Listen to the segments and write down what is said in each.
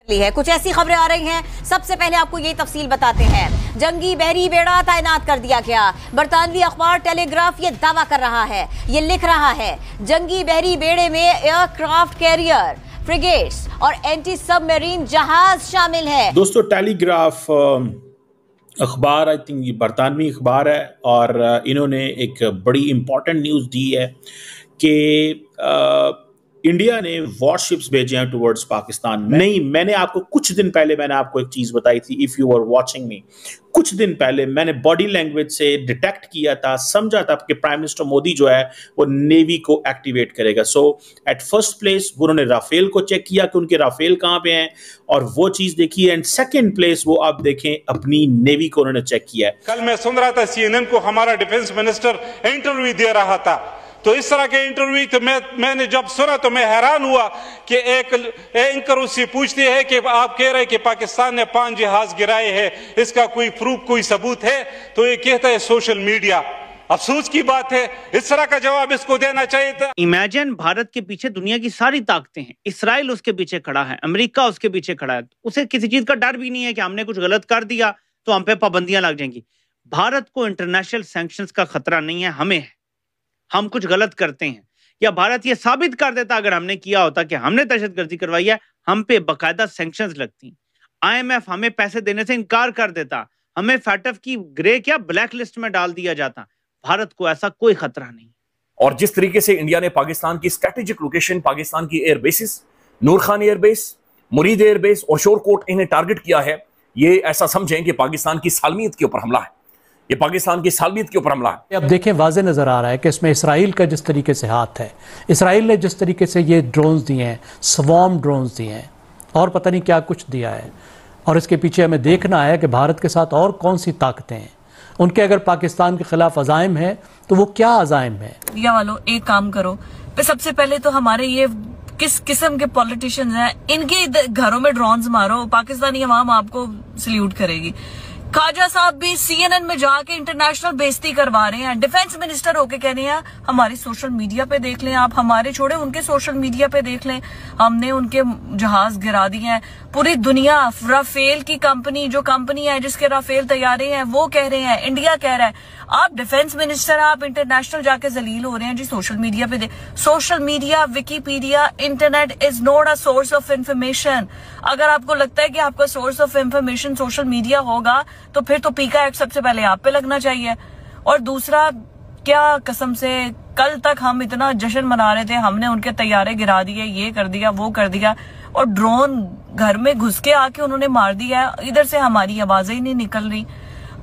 है। कुछ ऐसी खबरें आ रही हैं, सबसे पहले आपको ये तफसील बताते हैं। जंगी बहरी बेड़ा तैनात कर दिया गया। बरतानवी अखबार टेलीग्राफ ये दावा कर रहा है, ये लिख रहा है, जंगी बहरी बेड़े में एयरक्राफ्ट कैरियर, फ्रिगेट्स और एंटी सबमरीन जहाज शामिल है। दोस्तों, टेलीग्राफ अखबार आई थिंक ये बरतानवी अखबार है और इन्होंने एक बड़ी इंपॉर्टेंट न्यूज़ दी है कि इंडिया ने वॉरशिप्स भेजे हैं टुवर्ड्स पाकिस्तान में। नहीं, मैंने आपको कुछ दिन पहले एक चीज़ बताई थी, if you are watching me, कुछ दिन पहले मैंने बॉडी लैंग्वेज से डिटेक्ट किया था, समझा था कि प्राइम मिनिस्टर मोदी जो है वो नेवी को एक्टिवेट करेगा। सो एट फर्स्ट प्लेस उन्होंने राफेल को चेक किया कि उनके राफेल कहाँ पे हैं और वो चीज़ देखी है। एंड सेकेंड प्लेस वो आप देखें अपनी नेवी को उन्होंने चेक किया है। कल मैं सुन रहा था CNN को, हमारा डिफेंस मिनिस्टर इंटरव्यू दे रहा था, तो इस तरह के इंटरव्यू तो मैंने जब सुना तो मैं हैरान हुआ कि एक एंकर उससे पूछती है कि आप कह रहे हैं कि पाकिस्तान ने 5 जहाज गिराए हैं, इसका कोई प्रूफ, कोई सबूत है? तो ये कहता है सोशल मीडिया। अफसोस की बात है, इस तरह का जवाब इसको देना चाहिए था। इमेजिन भारत के पीछे दुनिया की सारी ताकतें हैं, इसराइल उसके पीछे खड़ा है, अमेरिका उसके पीछे खड़ा है, उसे किसी चीज का डर भी नहीं है कि हमने कुछ गलत कर दिया तो हम पे पाबंदियां लग जाएंगी। भारत को इंटरनेशनल सैंक्शंस का खतरा नहीं है, हमें है। हम कुछ गलत करते हैं या भारत ये साबित कर देता अगर हमने किया होता कि हमने दहशतगर्दी करवाई है, हम पे बकायदा सैंक्शंस लगती। IMF हमें पैसे देने से इनकार कर देता, हमें फैटफ की ग्रे क्या ब्लैक लिस्ट में डाल दिया जाता। भारत को ऐसा कोई खतरा नहीं। और जिस तरीके से इंडिया ने पाकिस्तान की स्ट्रेटेजिक लोकेशन, पाकिस्तान की एयर बेसिस, नूर खान एयरबेस, मुरीद एयरबेस और शोरकोट इन्हें टारगेट किया है, ये ऐसा समझें कि पाकिस्तान की सालमियत के ऊपर हमला है। ये पाकिस्तान की सालमियत के ऊपर हमला है। अब देखें, वाज़े नज़र आ रहा है कि इसमें इसराइल का जिस तरीके से हाथ है, इसराइल ने जिस तरीके से ये ड्रोन्स दिए हैं, स्वॉर्म ड्रोन्स दिए हैं और पता नहीं क्या कुछ दिया है, और इसके पीछे हमें देखना है कि भारत के साथ और कौन सी ताकतें हैं, उनके अगर पाकिस्तान के खिलाफ अज़ाइम है तो वो क्या अज़ाइम है। इंडिया वालों, एक काम करो, सबसे पहले तो हमारे ये किस किस्म के पॉलिटिशियंस हैं, इनके घरों में ड्रोन्स मारो, पाकिस्तानी अवाम आपको सल्यूट करेगी। खाजा साहब भी CNN में जाके इंटरनेशनल बेइज्जती करवा रहे हैं, डिफेंस मिनिस्टर होके कह रहे हैं हमारी सोशल मीडिया पे देख लें, आप हमारे छोड़े उनके सोशल मीडिया पे देख लें, हमने उनके जहाज गिरा दिए हैं। पूरी दुनिया, राफेल की कंपनी, जो कंपनी है जिसके राफेल तैयारे हैं, वो कह रहे हैं, इंडिया कह रहा है। आप डिफेंस मिनिस्टर, आप इंटरनेशनल जाके जलील हो रहे हैं जी सोशल मीडिया पे। Social media, Wikipedia, internet is not a source of information. अगर आपको लगता है कि आपका source of information social media होगा तो फिर तो पीका एक्ट सबसे पहले आप पे लगना चाहिए। और दूसरा, क्या कसम से कल तक हम इतना जश्न मना रहे थे, हमने उनके तैयारे गिरा दिए, ये कर दिया, वो कर दिया, और ड्रोन घर में घुस के आके उन्होंने मार दिया। इधर से हमारी आवाजें ही नहीं निकल रही।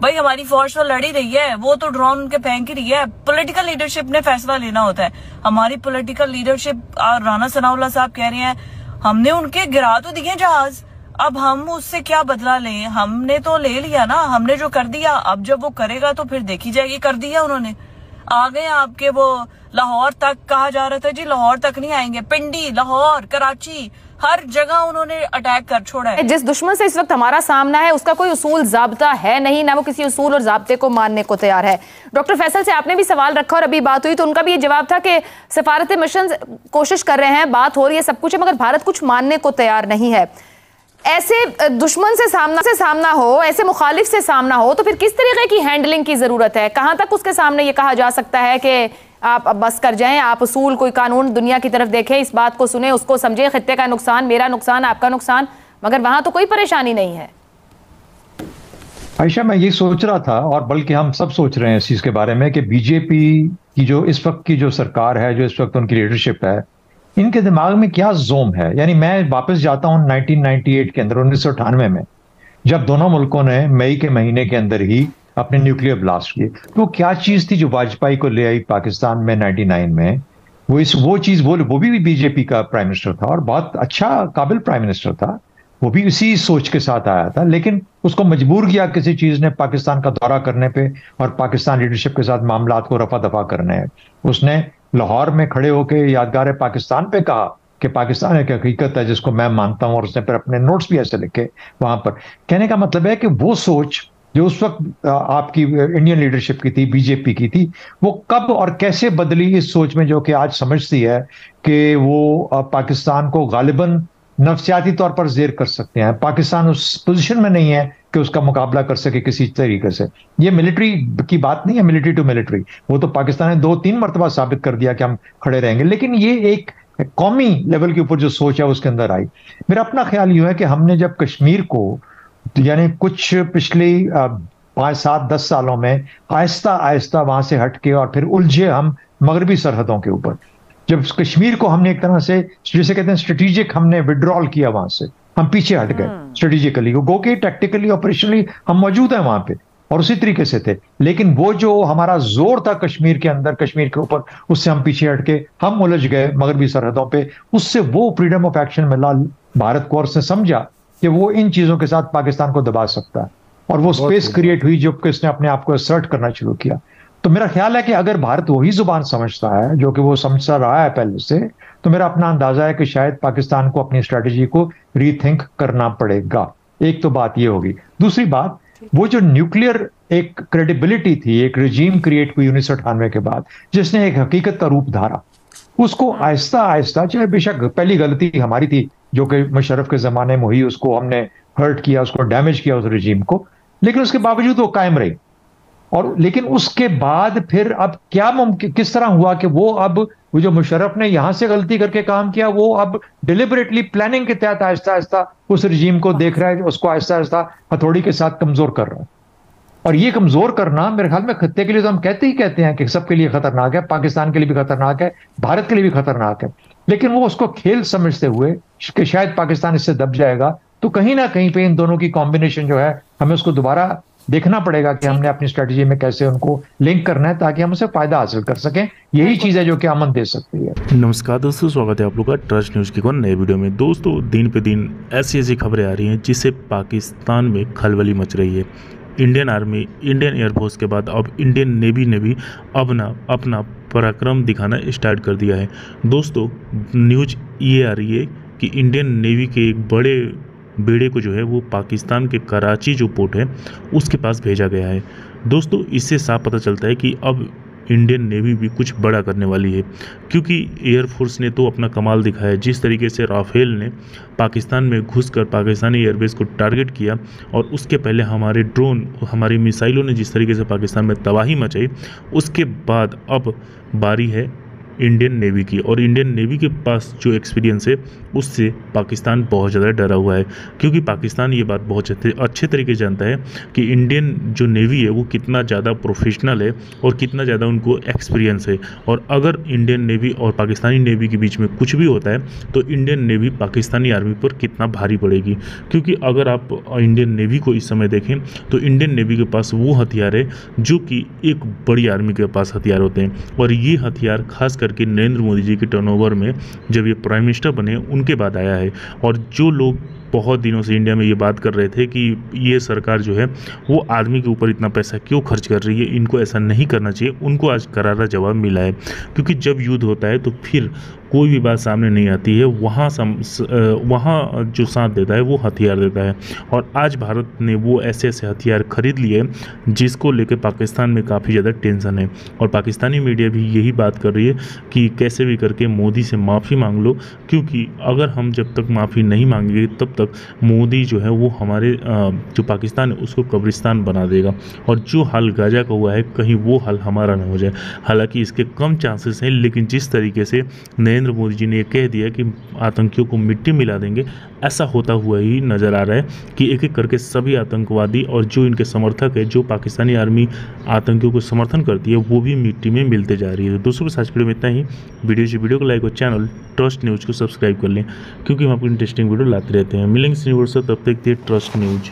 भाई हमारी फौज तो लड़ ही रही है, वो तो ड्रोन उनके फेंक ही रही है। पॉलिटिकल लीडरशिप ने फैसला लेना होता है। हमारी पॉलिटिकल लीडरशिप, राना सनाउल्लाह साहब कह रहे हैं हमने उनके गिरा तो दिए जहाज, अब हम उससे क्या बदला लें, हमने तो ले लिया ना, हमने जो कर दिया, अब जब वो करेगा तो फिर देखी जाएगी। कर दिया उन्होंने, आ गए आपके वो लाहौर तक, कहा जा रहा था जी लाहौर तक नहीं आएंगे, पिंडी, लाहौर, कराची, हर जगह उन्होंने अटैक कर छोड़ा है। जिस दुश्मन से इस वक्त हमारा सामना है उसका कोई उसूल ज़ाब्ता है नहीं, ना वो किसी उसूल और ज़ाब्ते को मानने को तैयार है। डॉक्टर फैसल से आपने भी सवाल रखा और अभी बात हुई तो उनका भी ये जवाब था कि सफारत मिशन कोशिश कर रहे हैं, बात हो रही है, सब कुछ है, मगर भारत कुछ मानने को तैयार नहीं है। ऐसे दुश्मन से सामना हो, ऐसे मुखालिफ से सामना हो, तो फिर किस तरीके की हैंडलिंग की ज़रूरत है? कहाँ तक उसके सामने ये कहा जा सकता है कि आप अब बस कर जाएं, आप उसूल, कोई कानून, दुनिया की तरफ देखें, इस बात को सुने, उसको समझें, खित्ते का नुकसान, मेरा नुकसान, आपका नुकसान, मगर वहां तो कोई परेशानी नहीं है। आयशा, मैं ये सोच रहा था, और बल्कि हम सब सोच रहे हैं इस चीज के बारे में, कि बीजेपी की जो इस वक्त की जो सरकार है, जो इस वक्त उनकी लीडरशिप है, इनके दिमाग में क्या जोम है। यानी मैं वापस जाता हूँ 1998 के अंदर, 1998 में, जब दोनों मुल्कों ने मई के महीने के अंदर ही अपने न्यूक्लियर ब्लास्ट किए। तो क्या चीज थी जो वाजपेयी को ले आई पाकिस्तान में 99 में? वो चीज वो भी बीजेपी का प्राइम मिनिस्टर था और बहुत अच्छा काबिल प्राइम मिनिस्टर था, वो भी इसी सोच के साथ आया था, लेकिन उसको मजबूर किया किसी चीज ने पाकिस्तान का दौरा करने पे और पाकिस्तान लीडरशिप के साथ मामलात को रफा दफा करने है। उसने लाहौर में खड़े होकर यादगार पाकिस्तान पे कहा कि पाकिस्तान एक हकीकत है जिसको मैं मानता हूं, और उसने फिर अपने नोट्स भी ऐसे लिखे वहां पर। कहने का मतलब है कि वो सोच जो उस वक्त आपकी इंडियन लीडरशिप की थी, बीजेपी की थी, वो कब और कैसे बदली इस सोच में, जो कि आज समझती है कि वो पाकिस्तान को गालिबन नफसियाती तौर पर जेर कर सकते हैं। पाकिस्तान उस पोजीशन में नहीं है कि उसका मुकाबला कर सके किसी तरीके से। ये मिलिट्री की बात नहीं है, मिलिट्री टू मिलिट्री, वो तो पाकिस्तान ने 2-3 मरतबा साबित कर दिया कि हम खड़े रहेंगे, लेकिन ये एक कौमी लेवल के ऊपर जो सोच है उसके अंदर आई। मेरा अपना ख्याल यूं है कि हमने जब कश्मीर को यानी कुछ पिछले 5-7-10 सालों में आहिस्ता आहिस्ता वहां से हटके और फिर उलझे हम मगरबी सरहदों के ऊपर, जब कश्मीर को हमने एक तरह से जिसे कहते हैं स्ट्रेटेजिक हमने विड्रॉल किया, वहां से हम पीछे हट गए स्ट्रेटेजिकली, गो के टैक्टिकली ऑपरेशनली हम मौजूद हैं वहां पे और उसी तरीके से थे, लेकिन वो जो हमारा जोर था कश्मीर के अंदर, कश्मीर के ऊपर, उससे हम पीछे हट के हम उलझ गए मगरबी सरहदों पे। उससे वो फ्रीडम ऑफ एक्शन मिला भारत को और उसने समझा कि वो इन चीजों के साथ पाकिस्तान को दबा सकता है और वो स्पेस क्रिएट हुई जो किसने अपने आप को असर्ट करना शुरू किया। तो मेरा ख्याल है कि अगर भारत वही जुबान समझता है जो कि वो समझता रहा है पहले से, तो मेरा अपना अंदाजा है कि शायद पाकिस्तान को अपनी स्ट्रैटेजी को रीथिंक करना पड़ेगा। एक तो बात ये होगी। दूसरी बात, वो जो न्यूक्लियर एक क्रेडिबिलिटी थी, एक रिजीम क्रिएट हुई 1998 के बाद जिसने एक हकीकत का रूप धारा, उसको आहिस्ता आहिस्ता, चाहे बेशक पहली गलती हमारी थी जो कि मुशर्रफ के जमाने में हुई, उसको हमने हर्ट किया, उसको डैमेज किया उस रिजीम को, लेकिन उसके बावजूद वो कायम रही। और लेकिन उसके बाद फिर अब क्या मुमकिन, किस तरह हुआ कि वो जो मुशर्रफ ने यहां से गलती करके काम किया, वो अब डिलिबरेटली प्लानिंग के तहत आहिस्ता आहिस्ता उस रिजीम को देख रहा है, उसको आहिस्ता आहिस्ता हथौड़ी के साथ कमजोर कर रहा है। और ये कमजोर करना मेरे ख्याल में खत्ते के लिए तो हम कहते हैं कि सबके लिए खतरनाक है, पाकिस्तान के लिए भी खतरनाक है, भारत के लिए भी खतरनाक है, लेकिन वो उसको खेल समझते हुए कि शायद पाकिस्तान इससे दब जाएगा, तो कहीं ना कहीं पे इन दोनों की कॉम्बिनेशन जो है हमें उसको दोबारा देखना पड़ेगा कि हमने अपनी स्ट्रेटजी में कैसे उनको लिंक करना है ताकि हम उससे फायदा हासिल कर सकें। यही चीज है जो कि अमन दे सकती है। नमस्कार दोस्तों, स्वागत है आप लोग का ट्रस्ट न्यूज की एक नए वीडियो में। दोस्तों, दिन पे दिन ऐसी खबरें आ रही हैं जिससे पाकिस्तान में खलबली मच रही है। इंडियन आर्मी, इंडियन एयरफोर्स के बाद अब इंडियन नेवी ने भी अपना पराक्रम दिखाना स्टार्ट कर दिया है। दोस्तों, न्यूज ये आ रही है कि इंडियन नेवी के एक बड़े बेड़े को जो है वो पाकिस्तान के कराची जो पोर्ट है उसके पास भेजा गया है। दोस्तों, इससे साफ पता चलता है कि अब इंडियन नेवी भी कुछ बड़ा करने वाली है, क्योंकि एयरफोर्स ने तो अपना कमाल दिखाया। जिस तरीके से राफेल ने पाकिस्तान में घुसकर पाकिस्तानी एयरबेस को टारगेट किया और उसके पहले हमारे ड्रोन, हमारी मिसाइलों ने जिस तरीके से पाकिस्तान में तबाही मचाई, उसके बाद अब बारी है इंडियन नेवी की। और इंडियन नेवी के पास जो एक्सपीरियंस है उससे पाकिस्तान बहुत ज़्यादा डरा हुआ है, क्योंकि पाकिस्तान ये बात बहुत अच्छे तरीके से जानता है कि इंडियन जो नेवी है वो कितना ज़्यादा प्रोफेशनल है और कितना ज़्यादा उनको एक्सपीरियंस है। और अगर इंडियन नेवी और पाकिस्तानी नेवी के बीच में कुछ भी होता है तो इंडियन नेवी पाकिस्तानी आर्मी पर कितना भारी पड़ेगी। क्योंकि अगर आप इंडियन नेवी को इस समय देखें तो इंडियन नेवी के पास वो हथियार है जो कि एक बड़ी आर्मी के पास हथियार होते हैं। और ये हथियार खास करके नरेंद्र मोदी जी के टर्नओवर में जब ये प्राइम मिनिस्टर बने उनके बाद आया है। और जो लोग बहुत दिनों से इंडिया में ये बात कर रहे थे कि ये सरकार जो है वो आदमी के ऊपर इतना पैसा क्यों खर्च कर रही है, इनको ऐसा नहीं करना चाहिए, उनको आज करारा जवाब मिला है। क्योंकि जब युद्ध होता है तो फिर कोई भी बात सामने नहीं आती है, वहाँ जो साथ देता है वो हथियार देता है। और आज भारत ने वो ऐसे हथियार खरीद लिए जिसको लेकर पाकिस्तान में काफ़ी ज़्यादा टेंशन है। और पाकिस्तानी मीडिया भी यही बात कर रही है कि कैसे भी करके मोदी से माफ़ी मांग लो, क्योंकि अगर हम जब तक माफ़ी नहीं मांगेंगे तब तक मोदी जो है वो हमारे जो पाकिस्तान है उसको कब्रिस्तान बना देगा। और जो हाल गाजा का हुआ है कहीं वो हाल हमारा ना हो जाए। हालांकि इसके कम चांसेस हैं, लेकिन जिस तरीके से नरेंद्र मोदी जी ने ये कह दिया कि आतंकियों को मिट्टी मिला देंगे, ऐसा होता हुआ ही नज़र आ रहा है कि एक एक करके सभी आतंकवादी और जो इनके समर्थक है, जो पाकिस्तानी आर्मी आतंकियों को समर्थन करती है, वो भी मिट्टी में मिलते जा रही है। दोस्तों, बस आज वीडियो में इतना ही। वीडियो को लाइक और चैनल ट्रस्ट न्यूज़ को सब्सक्राइब कर लें, क्योंकि हम आपको इंटरेस्टिंग वीडियो लाते रहते हैं। मिलेंगे तब तक ट्रस्ट न्यूज़।